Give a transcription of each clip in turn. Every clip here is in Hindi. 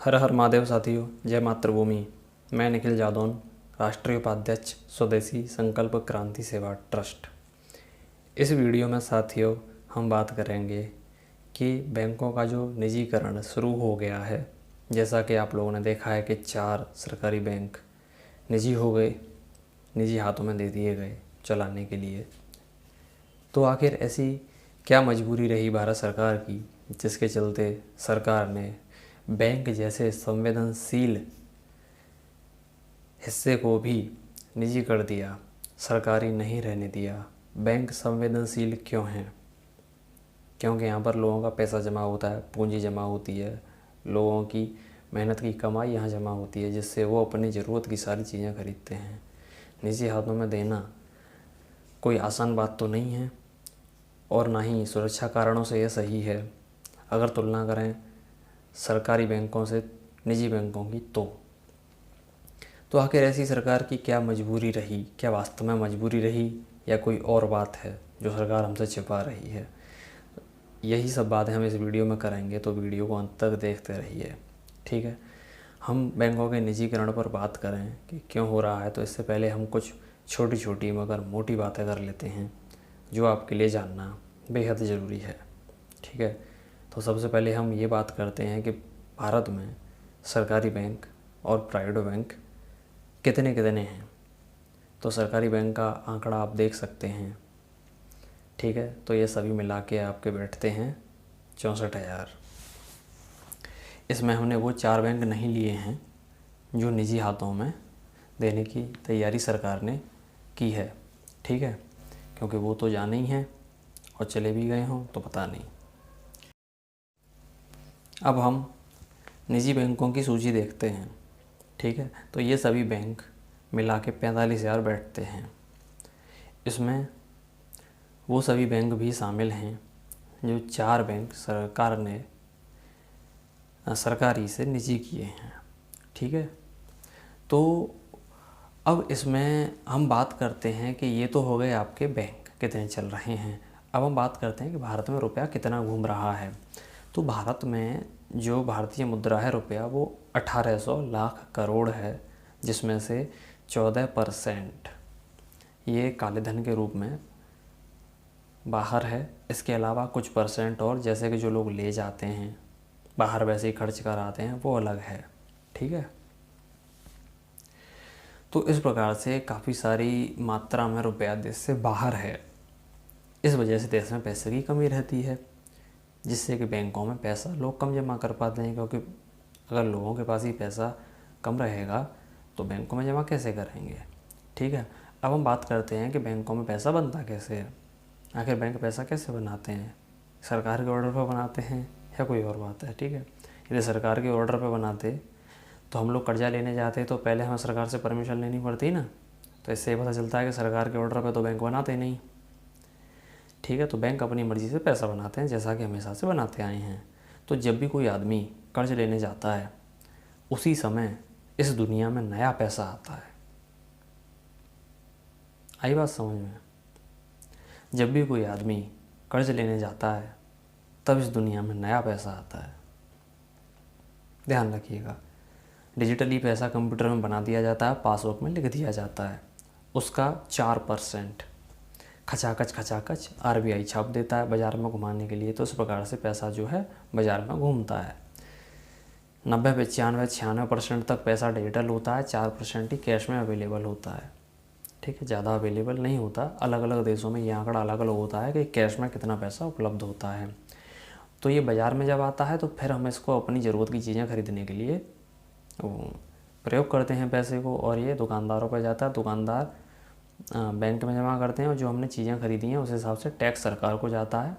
हर हर महादेव साथियों, जय मातृभूमि। मैं निखिल जादौन, राष्ट्रीय उपाध्यक्ष स्वदेशी संकल्प क्रांति सेवा ट्रस्ट। इस वीडियो में साथियों हम बात करेंगे कि बैंकों का जो निजीकरण शुरू हो गया है, जैसा कि आप लोगों ने देखा है कि 4 सरकारी बैंक निजी हो गए, निजी हाथों में दे दिए गए चलाने के लिए। तो आखिर ऐसी क्या मजबूरी रही भारत सरकार की, जिसके चलते सरकार ने बैंक जैसे संवेदनशील हिस्से को भी निजी कर दिया, सरकारी नहीं रहने दिया। बैंक संवेदनशील क्यों हैं? क्योंकि यहाँ पर लोगों का पैसा जमा होता है, पूंजी जमा होती है, लोगों की मेहनत की कमाई यहाँ जमा होती है, जिससे वो अपनी ज़रूरत की सारी चीज़ें खरीदते हैं। निजी हाथों में देना कोई आसान बात तो नहीं है, और ना ही सुरक्षा कारणों से यह सही है अगर तुलना करें सरकारी बैंकों से निजी बैंकों की। तो आखिर ऐसी सरकार की क्या मजबूरी रही? क्या वास्तव में मजबूरी रही या कोई और बात है जो सरकार हमसे छिपा रही है? यही सब बातें हम इस वीडियो में करेंगे, तो वीडियो को अंत तक देखते रहिए, ठीक है। हम बैंकों के निजीकरण पर बात करें कि क्यों हो रहा है, तो इससे पहले हम कुछ छोटी छोटी मगर मोटी बातें कर लेते हैं जो आपके लिए जानना बेहद ज़रूरी है, ठीक है। तो सबसे पहले हम ये बात करते हैं कि भारत में सरकारी बैंक और प्राइवेट बैंक कितने कितने हैं। तो सरकारी बैंक का आंकड़ा आप देख सकते हैं, ठीक है। तो ये सभी मिला के आपके बैठते हैं 64,000। इसमें हमने वो 4 बैंक नहीं लिए हैं जो निजी हाथों में देने की तैयारी सरकार ने की है, ठीक है, क्योंकि वो तो जाने ही हैं और चले भी गए हों तो पता नहीं। अब हम निजी बैंकों की सूची देखते हैं, ठीक है। तो ये सभी बैंक मिला के 45,000 बैठते हैं। इसमें वो सभी बैंक भी शामिल हैं जो 4 बैंक सरकार ने सरकारी से निजी किए हैं, ठीक है। तो अब इसमें हम बात करते हैं कि ये तो हो गए आपके बैंक कितने चल रहे हैं। अब हम बात करते हैं कि भारत में रुपया कितना घूम रहा है। तो भारत में जो भारतीय मुद्रा है रुपया, वो 1800 लाख करोड़ है, जिसमें से 14% ये काले धन के रूप में बाहर है। इसके अलावा कुछ परसेंट और, जैसे कि जो लोग ले जाते हैं बाहर वैसे ही खर्च कर आते हैं, वो अलग है, ठीक है। तो इस प्रकार से काफ़ी सारी मात्रा में रुपया देश से बाहर है। इस वजह से देश में पैसे की कमी रहती है, जिससे कि बैंकों में पैसा लोग कम जमा कर पाते हैं, क्योंकि अगर लोगों के पास ही पैसा कम रहेगा तो बैंकों में जमा कैसे करेंगे, ठीक है। अब हम बात करते हैं कि बैंकों में पैसा बनता कैसे है। आखिर बैंक पैसा कैसे बनाते हैं? सरकार के ऑर्डर पर बनाते हैं या कोई और बात है, ठीक है। यदि सरकार के ऑर्डर पर बनाते तो हम लोग कर्जा लेने जाते तो पहले हमें सरकार से परमिशन लेनी पड़ती ना। तो इससे पता चलता है कि सरकार के ऑर्डर पर तो बैंक बनाते नहीं, ठीक है। तो बैंक अपनी मर्ज़ी से पैसा बनाते हैं, जैसा कि हमेशा से बनाते आए हैं। तो जब भी कोई आदमी कर्ज लेने जाता है, उसी समय इस दुनिया में नया पैसा आता है। आई बात समझ में? जब भी कोई आदमी कर्ज लेने जाता है, तब इस दुनिया में नया पैसा आता है। ध्यान रखिएगा, डिजिटली पैसा कंप्यूटर में बना दिया जाता है, पासबुक में लिख दिया जाता है। उसका 4% खचाखच आरबीआई छाप देता है बाज़ार में घुमाने के लिए। तो इस प्रकार से पैसा जो है बाज़ार में घूमता है। 90, 95, 96% तक पैसा डिजिटल होता है, 4% ही कैश में अवेलेबल होता है, ठीक है। ज़्यादा अवेलेबल नहीं होता। अलग अलग देशों में ये आंकड़ा अलग अलग होता है कि कैश में कितना पैसा उपलब्ध होता है। तो ये बाज़ार में जब आता है तो फिर हम इसको अपनी ज़रूरत की चीज़ें खरीदने के लिए प्रयोग करते हैं पैसे को, और ये दुकानदारों पर जाता है। दुकानदार बैंक में जमा करते हैं, और जो हमने चीज़ें खरीदी हैं उस हिसाब से टैक्स सरकार को जाता है।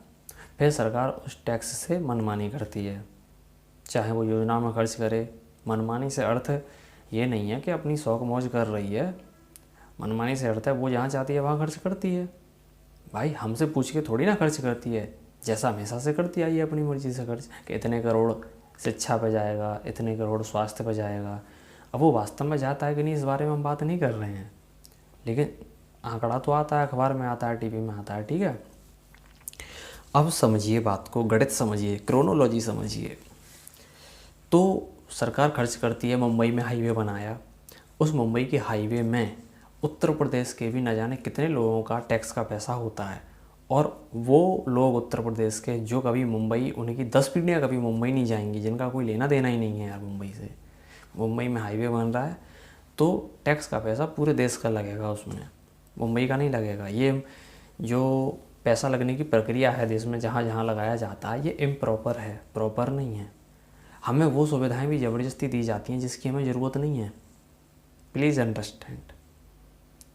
फिर सरकार उस टैक्स से मनमानी करती है, चाहे वो योजना में खर्च करे। मनमानी से अर्थ ये नहीं है कि अपनी शौक मौज कर रही है। मनमानी से अर्थ है वो जहाँ चाहती है वहाँ खर्च करती है। भाई हमसे पूछ के थोड़ी ना खर्च करती है, जैसा हमेशा से करती आई है अपनी मर्ज़ी से खर्च, कि इतने करोड़ शिक्षा पे जाएगा, इतने करोड़ स्वास्थ्य पे जाएगा। अब वो वास्तव में जाता है कि नहीं, इस बारे में हम बात नहीं कर रहे हैं, लेकिन आंकड़ा तो आता है, अखबार में आता है, टीवी में आता है, ठीक है। अब समझिए बात को, गणित समझिए, क्रोनोलॉजी समझिए। तो सरकार खर्च करती है, मुंबई में हाईवे बनाया, उस मुंबई के हाईवे में उत्तर प्रदेश के भी न जाने कितने लोगों का टैक्स का पैसा होता है। और वो लोग उत्तर प्रदेश के जो कभी मुंबई, उनकी 10 पीढ़ियाँ कभी मुंबई नहीं जाएंगी, जिनका कोई लेना देना ही नहीं है यार मुंबई से। मुंबई में हाईवे बन रहा है तो टैक्स का पैसा पूरे देश का लगेगा, उसमें मुंबई का नहीं लगेगा। ये जो पैसा लगने की प्रक्रिया है देश में जहाँ जहाँ लगाया जाता है, ये इम्प्रॉपर है, प्रॉपर नहीं है। हमें वो सुविधाएं भी ज़बरदस्ती दी जाती हैं जिसकी हमें ज़रूरत नहीं है। Please understand.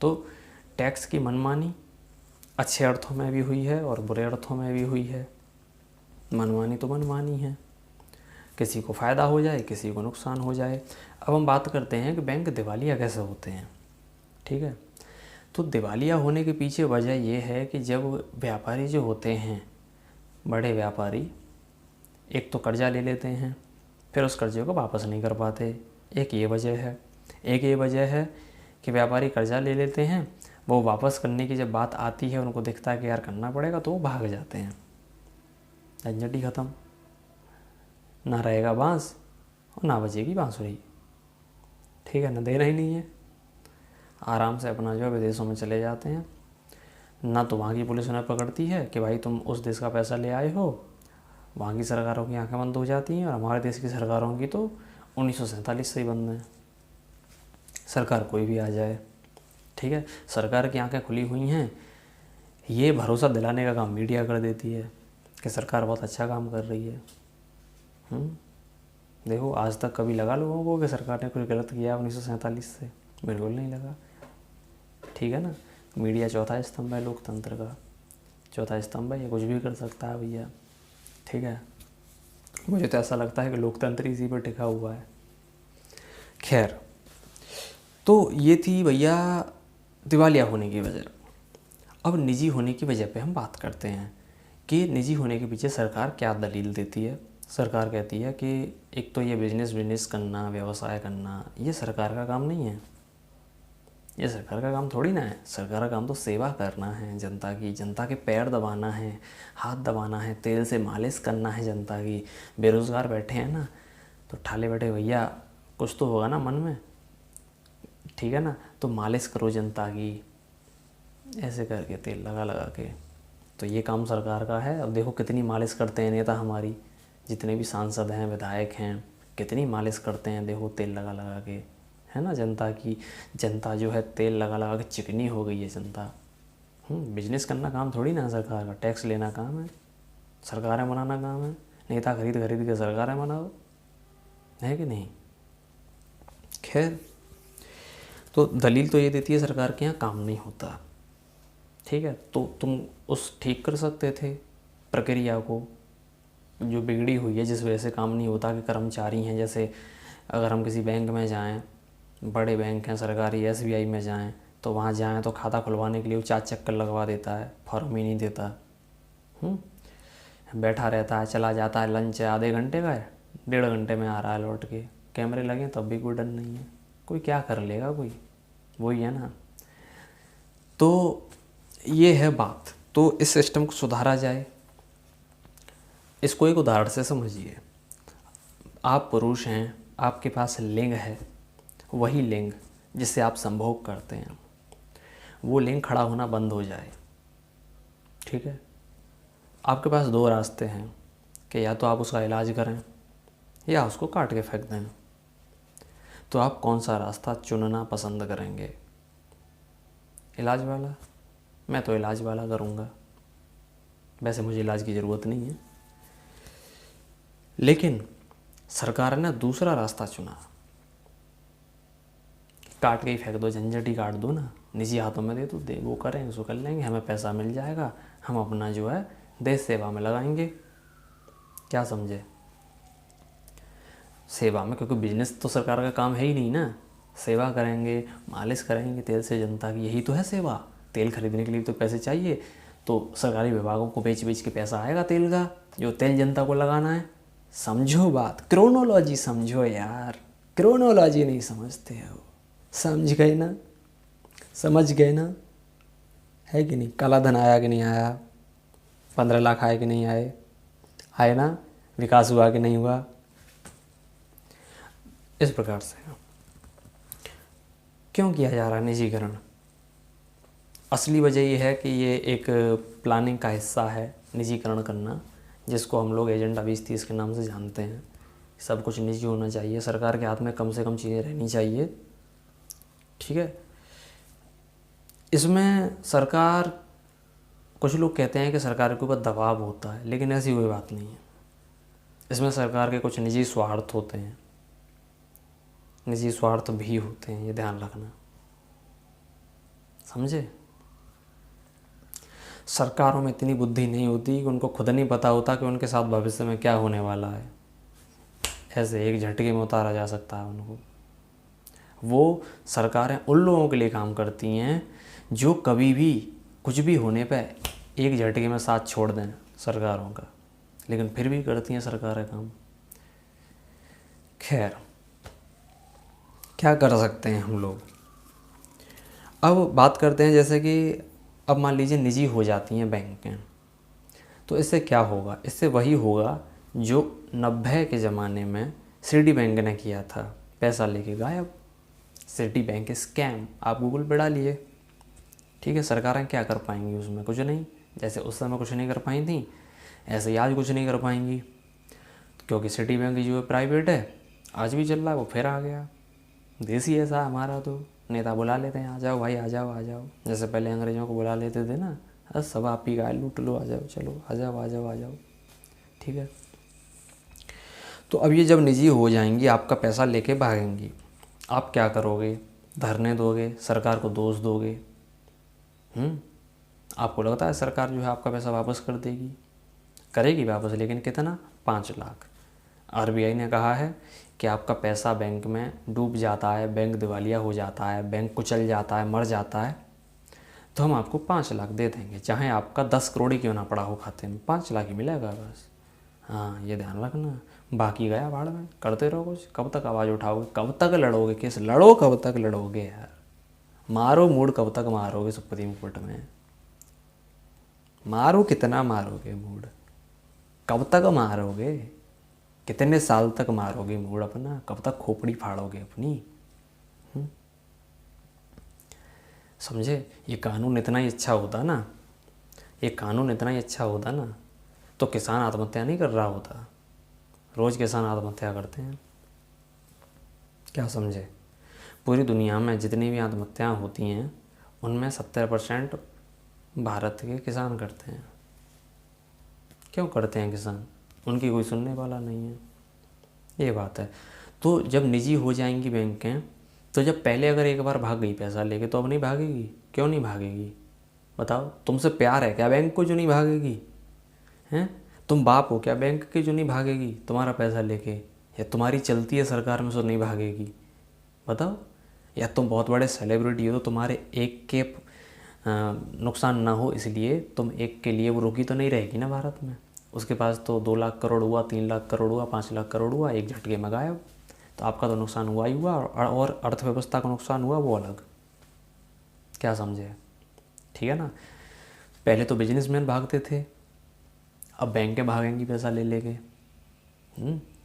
तो टैक्स की मनमानी अच्छे अर्थों में भी हुई है और बुरे अर्थों में भी हुई है। मनमानी तो मनमानी है, किसी को फ़ायदा हो जाए, किसी को नुकसान हो जाए। अब हम बात करते हैं कि बैंक दिवालिया कैसे होते हैं। ठीक है, तो दिवालिया होने के पीछे वजह यह है कि जब व्यापारी जो होते हैं, बड़े व्यापारी, एक तो कर्जा ले लेते हैं, फिर उस कर्जे को वापस नहीं कर पाते, एक ये वजह है। एक ये वजह है कि व्यापारी कर्जा ले लेते हैं, वो वापस करने की जब बात आती है, उनको दिखता है कि यार करना पड़ेगा, तो वो भाग जाते हैं। झंझट ही ख़त्म, ना रहेगा बांस और ना बजेगी बांसुरी। ठीक है ना, देना ही नहीं है, आराम से अपना जो है विदेशों में चले जाते हैं। ना तो वहाँ की पुलिस उन्हें पकड़ती है कि भाई तुम उस देश का पैसा ले आए हो, वहाँ की सरकारों की आंखें बंद हो जाती हैं। और हमारे देश की सरकारों की तो 1947 से ही बंद है, सरकार कोई भी आ जाए। ठीक है, सरकार की आंखें खुली हुई हैं, ये भरोसा दिलाने का काम मीडिया कर देती है कि सरकार बहुत अच्छा काम कर रही है। देखो आज तक कभी लगा लोगों को कि सरकार ने कुछ गलत किया 1947 से? बिल्कुल नहीं लगा। ठीक है ना, मीडिया चौथा स्तंभ है लोकतंत्र का, चौथा स्तंभ है, ये कुछ भी कर सकता है भैया। ठीक है, मुझे तो ऐसा लगता है कि लोकतंत्र इसी पर टिका हुआ है। खैर, तो ये थी भैया दिवालिया होने की वजह। अब निजी होने की वजह पे हम बात करते हैं कि निजी होने के पीछे सरकार क्या दलील देती है। सरकार कहती है कि एक तो ये बिजनेस करना, व्यवसाय करना, ये सरकार का काम नहीं है। ये सरकार का काम थोड़ी ना है। सरकार का काम तो सेवा करना है जनता की, जनता के पैर दबाना है, हाथ दबाना है, तेल से मालिश करना है जनता की। बेरोज़गार बैठे हैं ना, तो ठाले बैठे भैया कुछ तो होगा ना मन में, ठीक है ना, तो मालिश करो जनता की, ऐसे करके तेल लगा लगा के। तो ये काम सरकार का है। अब देखो कितनी मालिश करते हैं नेता हमारी, जितने भी सांसद हैं, विधायक हैं, कितनी मालिश करते हैं देखो तेल लगा लगा के, है ना, जनता की। जनता जो है तेल लगा लगा के चिकनी हो गई है जनता। बिजनेस करना काम थोड़ी ना है सरकार का, टैक्स लेना काम है, सरकारें बनाना काम है। नेता खरीद खरीद के सरकारें बनाओ, है कि नहीं। खैर, तो दलील तो ये देती है सरकार के यहाँ काम नहीं होता। ठीक है, तो तुम उस ठीक कर सकते थे प्रक्रिया को जो बिगड़ी हुई है, जिस वजह से काम नहीं होता, कि कर्मचारी हैं। जैसे अगर हम किसी बैंक में जाएं, बड़े बैंक हैं सरकारी, SBI में जाएं, तो वहाँ जाएं तो खाता खुलवाने के लिए वो 4 चक्कर लगवा देता है, फॉर्म ही नहीं देता। बैठा रहता है, चला जाता है, लंच है आधे घंटे का है, 1.5 घंटे में आ रहा है लौट के, कैमरे लगे तब भी कोई डर नहीं है, कोई क्या कर लेगा कोई, वही है ना। तो ये है बात। तो इस सिस्टम को सुधारा जाए। इसको एक उदाहरण से समझिए। आप पुरुष हैं, आपके पास लिंग है, वही लिंग जिससे आप संभोग करते हैं, वो लिंग खड़ा होना बंद हो जाए। ठीक है, आपके पास 2 रास्ते हैं कि या तो आप उसका इलाज करें या उसको काट के फेंक दें। तो आप कौन सा रास्ता चुनना पसंद करेंगे? इलाज वाला? मैं तो इलाज वाला करूँगा। वैसे मुझे इलाज की ज़रूरत नहीं है, लेकिन सरकार ने दूसरा रास्ता चुना, काट के ही फेंक दो, झंझट ही काट दो ना, निजी हाथों में दे दो, दे वो करें, उसको कर लेंगे, हमें पैसा मिल जाएगा, हम अपना जो है देश सेवा में लगाएंगे। क्या समझे? सेवा में, क्योंकि बिजनेस तो सरकार का काम है ही नहीं ना। सेवा करेंगे, मालिश करेंगे तेल से जनता की, यही तो है सेवा। तेल खरीदने के लिए तो पैसे चाहिए, तो सरकारी विभागों को बेच बेच के पैसा आएगा तेल का, जो तेल जनता को लगाना है। समझो बात, क्रोनोलॉजी समझो यार, क्रोनोलॉजी नहीं समझते हो। समझ गए ना, समझ गए ना, है कि नहीं। काला धन आया कि नहीं आया, 15 लाख आए कि नहीं आए, आए ना, विकास हुआ कि नहीं हुआ। इस प्रकार से क्यों किया जा रहा है निजीकरण? असली वजह ये है कि ये एक प्लानिंग का हिस्सा है निजीकरण करना, जिसको हम लोग एजेंडा 2030 के नाम से जानते हैं। सब कुछ निजी होना चाहिए, सरकार के हाथ में कम से कम चीज़ें रहनी चाहिए, ठीक है। इसमें सरकार, कुछ लोग कहते हैं कि सरकार के ऊपर दबाव होता है, लेकिन ऐसी कोई बात नहीं है। इसमें सरकार के कुछ निजी स्वार्थ होते हैं, निजी स्वार्थ भी होते हैं, ये ध्यान रखना, समझे। सरकारों में इतनी बुद्धि नहीं होती कि उनको खुद नहीं पता होता कि उनके साथ भविष्य में क्या होने वाला है। ऐसे एक झटके में उतारा जा सकता है उनको। वो सरकारें उन लोगों के लिए काम करती हैं जो कभी भी कुछ भी होने पर एक झटके में साथ छोड़ दें सरकारों का, लेकिन फिर भी करती हैं सरकारें काम। खैर, क्या कर सकते हैं हम लोग। अब बात करते हैं, जैसे कि अब मान लीजिए निजी हो जाती हैं बैंकें, तो इससे क्या होगा? इससे वही होगा जो 90 के ज़माने में सिटी बैंक ने किया था, पैसा लेके गायब। सिटी बैंक स्कैम, आप गूगल पे डालिए, ठीक है। सरकारें क्या कर पाएंगी उसमें? कुछ नहीं। जैसे उस समय कुछ नहीं कर पाई थी, ऐसे ही आज कुछ नहीं कर पाएंगी, क्योंकि सिटी बैंक जो है प्राइवेट है, आज भी चल रहा है, वो फिर आ गया। देश ही ऐसा हमारा, तो नेता बुला लेते हैं, आ जाओ भाई, आ जाओ आ जाओ। जैसे पहले अंग्रेज़ों को बुला लेते थे ना, अरे सब आप ही का लूट लो, आ जाओ, चलो आ जाओ आ जाओ आ जाओ, ठीक है। तो अब ये जब निजी हो जाएंगी, आपका पैसा लेके भागेंगी, आप क्या करोगे? धरने दोगे, सरकार को दोष दोगे। आपको लगता है सरकार जो है आपका पैसा वापस कर देगी? करेगी वापस, लेकिन कितना? 5 लाख। आरबीआई ने कहा है कि आपका पैसा बैंक में डूब जाता है, बैंक दिवालिया हो जाता है, बैंक कुचल जाता है, मर जाता है, तो हम आपको 5 लाख दे देंगे, चाहे आपका 10 करोड़ ही क्यों ना पड़ा हो खाते में, 5 लाख ही मिलेगा बस। हाँ, ये ध्यान रखना। बाकी गया भाड़ में, करते रहो कुछ। कब तक आवाज़ उठाओगे? कब तक लड़ोगे? किस लड़ो, कब तक लड़ोगे यार? मारो मूड, कब तक मारोगे सुप्रीम कोर्ट में? मारो, कितना मारोगे मूड? कब तक मारोगे? कितने साल तक मारोगे मूड अपना? कब तक खोपड़ी फाड़ोगे अपनी? समझे। ये कानून इतना ही अच्छा होता ना, ये कानून इतना ही अच्छा होता ना, तो किसान आत्महत्या नहीं कर रहा होता। रोज़ किसान आत्महत्या करते हैं, क्या समझे। पूरी दुनिया में जितनी भी आत्महत्याएं होती हैं, उनमें 70% भारत के किसान करते हैं। क्यों करते हैं किसान? उनकी कोई सुनने वाला नहीं है, ये बात है। तो जब निजी हो जाएंगी बैंकें, तो जब पहले अगर एक बार भाग गई पैसा लेके, तो अब नहीं भागेगी? क्यों नहीं भागेगी बताओ? तुमसे प्यार है क्या बैंक को जो नहीं भागेगी? हैं? तुम बाप हो क्या बैंक के जो नहीं भागेगी तुम्हारा पैसा लेके? या तुम्हारी चलती है सरकार में सो नहीं भागेगी? बताओ। या तुम बहुत बड़े सेलिब्रिटी हो, तो तुम्हारे एक के नुकसान ना हो इसलिए तुम एक के लिए वो रुकी तो नहीं रहेगी ना भारत में। उसके पास तो 2 लाख करोड़ हुआ, 3 लाख करोड़ हुआ, 5 लाख करोड़ हुआ, एक झटके में गायब। तो आपका तो नुकसान हुआ ही हुआ, और अर्थव्यवस्था का नुकसान हुआ वो अलग। क्या समझे? ठीक है ना। पहले तो बिजनेसमैन भागते थे, अब बैंकें भागेंगी पैसा ले लेके।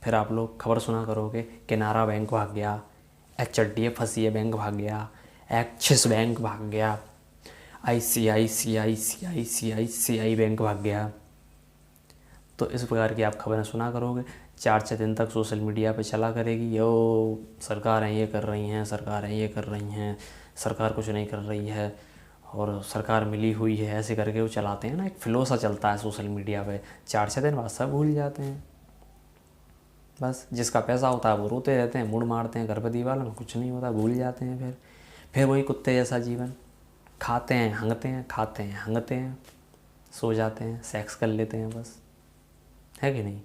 फिर आप लोग खबर सुना करोगे, केनरा बैंक भाग गया, HDFC बैंक भाग गया, एक्सिस बैंक भाग गया, ICICI बैंक भाग गया। तो इस प्रकार की आप खबरें सुना करोगे। 4-6 दिन तक सोशल मीडिया पे चला करेगी, यो सरकारें ये कर रही हैं, सरकारें ये कर रही हैं, सरकार कुछ नहीं कर रही है, और सरकार मिली हुई है, ऐसे करके वो चलाते हैं ना। एक फ्लो सा चलता है सोशल मीडिया पे। 4-6 दिन बाद सब भूल जाते हैं। बस जिसका पैसा होता है वो रोते रहते हैं, मुड़ मारते हैं, घर पर दीवार में कुछ नहीं होता, भूल जाते हैं। फिर वही कुत्ते जैसा जीवन, खाते हैं हंगते हैं, खाते हैं हंगते हैं, सो जाते हैं, सेक्स कर लेते हैं, बस। है कि नहीं?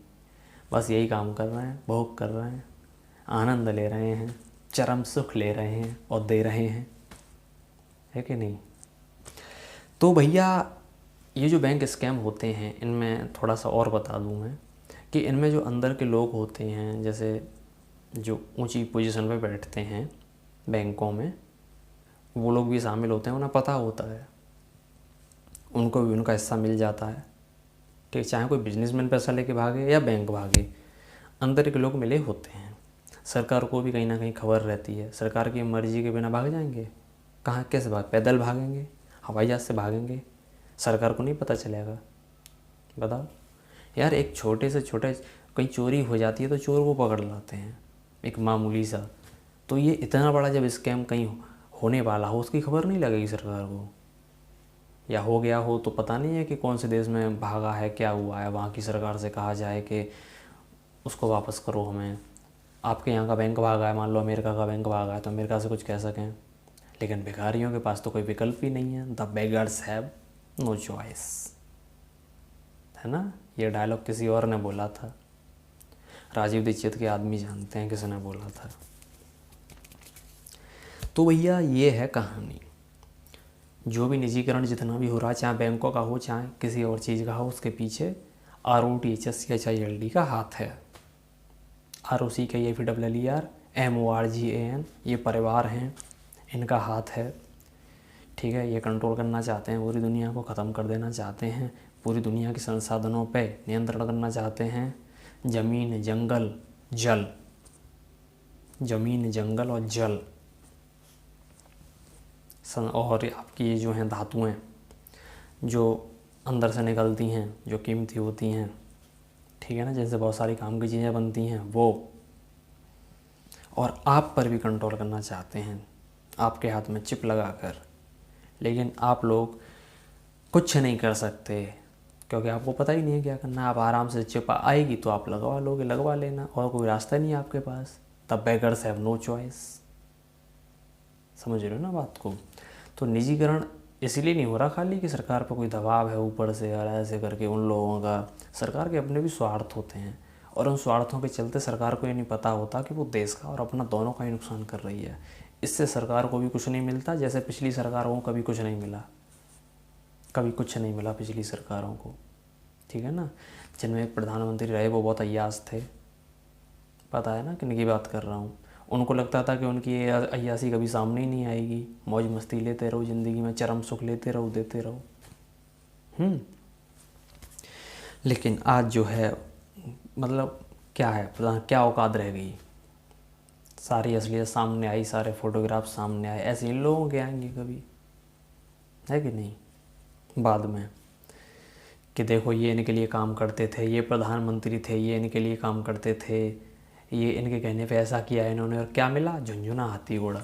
बस यही काम कर रहे हैं, भोग कर रहे हैं, आनंद ले रहे हैं, चरम सुख ले रहे हैं और दे रहे हैं। है कि नहीं? तो भैया, ये जो बैंक स्कैम होते हैं, इनमें थोड़ा सा और बता दूं मैं कि इनमें जो अंदर के लोग होते हैं, जैसे जो ऊंची पोजीशन पे बैठते हैं बैंकों में, वो लोग भी शामिल होते हैं। उन्हें पता होता है, उनको भी उनका हिस्सा मिल जाता है। ठीक, चाहे कोई बिजनेसमैन पैसा लेके भागे या बैंक भागे, अंदर के लोग मिले होते हैं। सरकार को भी कहीं ना कहीं खबर रहती है। सरकार की मर्जी के बिना भाग जाएंगे? कहाँ, कैसे भाग, पैदल भागेंगे, हवाई जहाज़ से भागेंगे? सरकार को नहीं पता चलेगा? बताओ यार, एक छोटे से छोटे कहीं चोरी हो जाती है तो चोर को पकड़ लाते हैं, एक मामूली सा। तो ये इतना बड़ा जब स्कैम कहीं होने वाला हो, उसकी खबर नहीं लगेगी सरकार को? या हो गया हो तो पता नहीं है कि कौन से देश में भागा है, क्या हुआ है, वहाँ की सरकार से कहा जाए कि उसको वापस करो हमें। आपके यहाँ का बैंक भागा है, मान लो अमेरिका का बैंक भागा है, तो अमेरिका से कुछ कह सकें। लेकिन भिखारियों के पास तो कोई विकल्प ही नहीं है। The beggars have no choice, है ना? ये डायलॉग किसी और ने बोला था, राजीव दीक्षित के आदमी जानते हैं किसने बोला था। तो भैया ये है कहानी। जो भी निजीकरण जितना भी हो रहा है, चाहे बैंकों का हो चाहे किसी और चीज़ का हो, उसके पीछे ROTHSCHILD का हाथ है। ROCKFERMORGAN ये परिवार हैं, इनका हाथ है। ठीक है, ये कंट्रोल करना चाहते हैं, पूरी दुनिया को ख़त्म कर देना चाहते हैं, पूरी दुनिया के संसाधनों पे नियंत्रण करना चाहते हैं। ज़मीन, जंगल, जल, ज़मीन, जंगल और जल, और आपकी ये जो हैं धातुएं जो अंदर से निकलती हैं, जो कीमती होती हैं, ठीक है ना, जैसे बहुत सारी काम की चीज़ें बनती हैं वो, और आप पर भी कंट्रोल करना चाहते हैं, आपके हाथ में चिप लगाकर। लेकिन आप लोग कुछ नहीं कर सकते, क्योंकि आपको पता ही नहीं है क्या करना है। आप आराम से चिप आएगी तो आप लगवा लोगे, लगवा लेना, और कोई रास्ता नहीं है आपके पास। The beggars have no choice. समझ रहे हो ना बात को? तो निजीकरण इसीलिए नहीं हो रहा खाली कि सरकार पर कोई दबाव है ऊपर से, और ऐसे करके उन लोगों का, सरकार के अपने भी स्वार्थ होते हैं, और उन स्वार्थों के चलते सरकार को ये नहीं पता होता कि वो देश का और अपना दोनों का ही नुकसान कर रही है। इससे सरकार को भी कुछ नहीं मिलता, जैसे पिछली सरकारों को कभी कुछ नहीं मिला, कभी कुछ नहीं मिला पिछली सरकारों को। ठीक है ना? जिनमें एक प्रधानमंत्री रहे वो बहुत अय्याश थे, पता है ना किन की बात कर रहा हूँ। उनको लगता था कि उनकी ये अय्यासी कभी सामने ही नहीं आएगी, मौज मस्ती लेते रहो, ज़िंदगी में चरम सुख लेते रहो, देते रहो। लेकिन आज जो है, मतलब क्या है, पता क्या औकात रह गई? सारी असलियत सामने आई, सारे फोटोग्राफ सामने आए। ऐसे इन लोगों के आएंगे कभी, है कि नहीं, बाद में, कि देखो ये इनके लिए काम करते थे, ये प्रधानमंत्री थे, ये इनके लिए काम करते थे, ये इनके कहने पे ऐसा किया है इन्होंने, और क्या मिला? झुंझुना हाथी घोड़ा,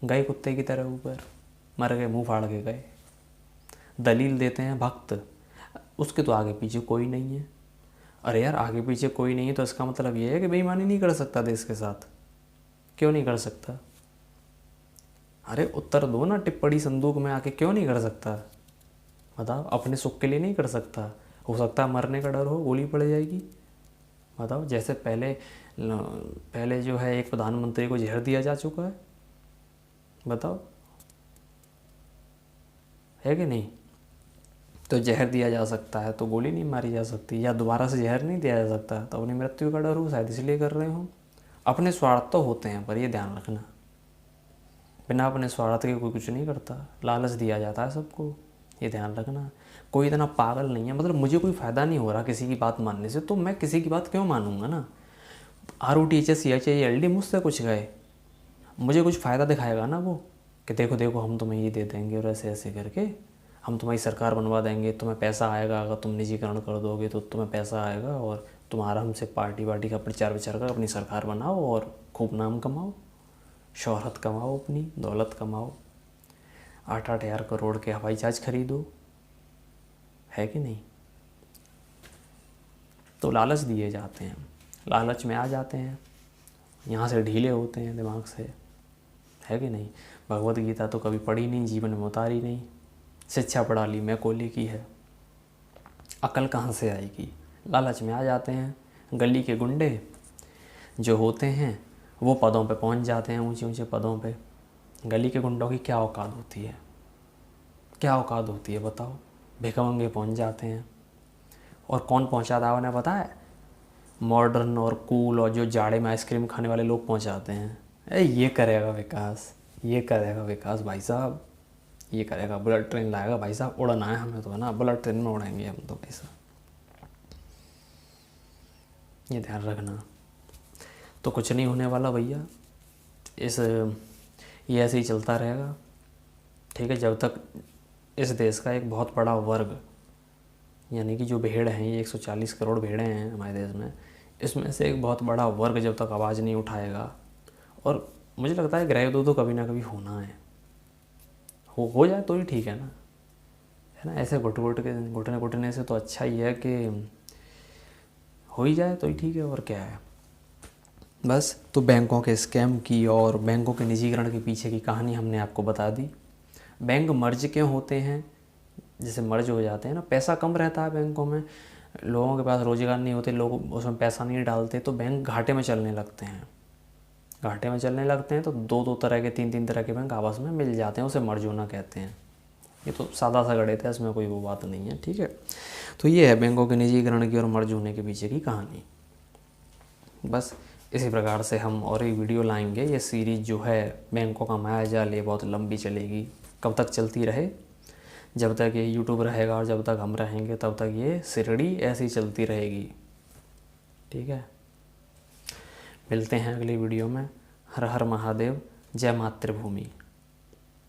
गए कुत्ते की तरह ऊपर, मर गए, मुंह फाड़ के गए। दलील देते हैं भक्त, उसके तो आगे पीछे कोई नहीं है। अरे यार, आगे पीछे कोई नहीं है तो इसका मतलब ये है कि बेईमानी नहीं कर सकता देश के साथ? क्यों नहीं कर सकता? अरे उत्तर दो ना टिप्पणी संदूक में आके, क्यों नहीं कर सकता? बताओ, अपने सुख के लिए नहीं कर सकता? हो सकता है मरने का डर हो, गोली पड़ जाएगी। बताओ, जैसे पहले जो है एक प्रधानमंत्री को जहर दिया जा चुका है, बताओ, है कि नहीं? तो जहर दिया जा सकता है तो गोली नहीं मारी जा सकती, या दोबारा से जहर नहीं दिया जा सकता, तो अपनी मृत्यु का डर हो शायद इसलिए कर रहे हो। अपने स्वार्थ तो होते हैं, पर ये ध्यान रखना, बिना अपने स्वार्थ के कोई कुछ नहीं करता, लालच दिया जाता है सबको, ये ध्यान रखना। कोई इतना पागल नहीं है, मतलब मुझे कोई फ़ायदा नहीं हो रहा किसी की बात मानने से, तो मैं किसी की बात क्यों मानूंगा ना? ROTHSCHILD मुझसे कुछ गए, मुझे कुछ फ़ायदा दिखाएगा ना वो, कि देखो देखो हम तुम्हें ये दे देंगे और ऐसे ऐसे करके हम तुम्हारी सरकार बनवा देंगे, तुम्हें पैसा आएगा, अगर तुम निजीकरण कर दोगे तो तुम्हें पैसा आएगा, और तुम आराम से पार्टी वार्टी का प्रचार विचार कर अपनी सरकार बनाओ और खूब नाम कमाओ, शोहरत कमाओ, अपनी दौलत कमाओ, 8-8 हज़ार करोड़ के हवाई जहाज खरीदो, है कि नहीं? तो लालच दिए जाते हैं, लालच में आ जाते हैं, यहाँ से ढीले होते हैं दिमाग से, है कि नहीं? भगवत गीता तो कभी पढ़ी नहीं, जीवन में उतारी नहीं, शिक्षा पढ़ा ली मैं कोली की है, अकल कहाँ से आएगी? लालच में आ जाते हैं। गली के गुंडे जो होते हैं वो पदों पे पहुंच जाते हैं, ऊंचे ऊंचे पदों पे। गली के गुंडों की क्या औकात होती है? क्या औकात होती है बताओ? भिखमंगे पहुंच जाते हैं। और कौन पहुंचाता है उन्हें पता है? मॉडर्न और कूल और जो जाड़े में आइसक्रीम खाने वाले लोग पहुंचाते हैं। ये करेगा विकास, ये करेगा विकास भाई साहब, ये करेगा, बुलेट ट्रेन लाएगा भाई साहब, उड़ना है हमें तो, है ना, बुलेट ट्रेन में उड़ेंगे हम तो भाई साहब, ये ध्यान रखना। तो कुछ नहीं होने वाला भैया, ये ऐसे ही चलता रहेगा। ठीक है, जब तक इस देश का एक बहुत बड़ा वर्ग, यानी कि जो भेड़ हैं, ये 140 करोड़ भेड़ें हैं हमारे देश में, इसमें से एक बहुत बड़ा वर्ग जब तक आवाज़ नहीं उठाएगा, और मुझे लगता है गृह युद्ध तो कभी ना कभी होना है, हो जाए तो ही ठीक है ना। ऐसे घुटने घुटने से तो अच्छा ही है कि हो ही जाए तो ही ठीक है, और क्या है। बस, तो बैंकों के स्कैम की और बैंकों के निजीकरण के पीछे की कहानी हमने आपको बता दी। बैंक मर्ज क्यों होते हैं, जैसे मर्ज हो जाते हैं ना, पैसा कम रहता है बैंकों में, लोगों के पास रोज़गार नहीं होते, लोग उसमें पैसा नहीं डालते, तो बैंक घाटे में चलने लगते हैं। घाटे में चलने लगते हैं तो दो तरह के, तीन तरह के बैंक आपस में मिल जाते हैं, उसे मर्ज होना कहते हैं। ये तो सादा सा गणित है, इसमें कोई वो बात नहीं है। ठीक है, तो ये है बैंकों के निजीकरण की और मर्ज होने के पीछे की कहानी। बस इसी प्रकार से हम और एक वीडियो लाएंगे। ये सीरीज़ जो है बैंकों का माया जाल, ये बहुत लंबी चलेगी। कब तक चलती रहे? जब तक ये यूट्यूब रहेगा और जब तक हम रहेंगे तब तक ये सिरड़ी ऐसी चलती रहेगी। ठीक है, मिलते हैं अगली वीडियो में। हर हर महादेव, जय मातृभूमि।